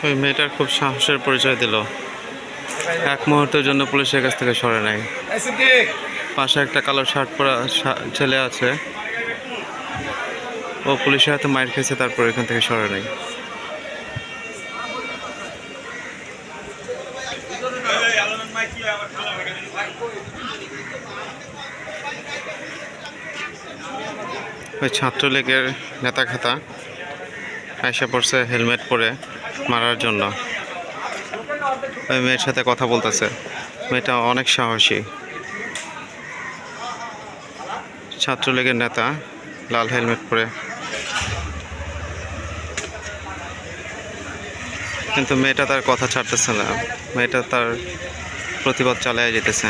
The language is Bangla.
ওই মেয়েটার খুব সাহসের পরিচয় দিল, এক মুহূর্তের জন্য পুলিশের কাছ থেকে সরে নাই। পাশে একটা কালো শার্ট পরা ছেলে আছে, ও পুলিশের হাতে মাইর খেয়েছে, তারপর এখান থেকে সরে নাই। ওই ছাত্রলীগের নেতা খাতা আয়সা পড়ছে হেলমেট পরে মারার জন্য। ওই মেয়ের সাথে কথা বলতেছে, মেয়েটা অনেক সাহসী। ছাত্রলীগের নেতা লাল হেলমেট পরে, কিন্তু মেয়েটা তার কথা ছাড়তেছে না, মেয়েটা তার প্রতিবাদ চালিয়ে যেতেছে।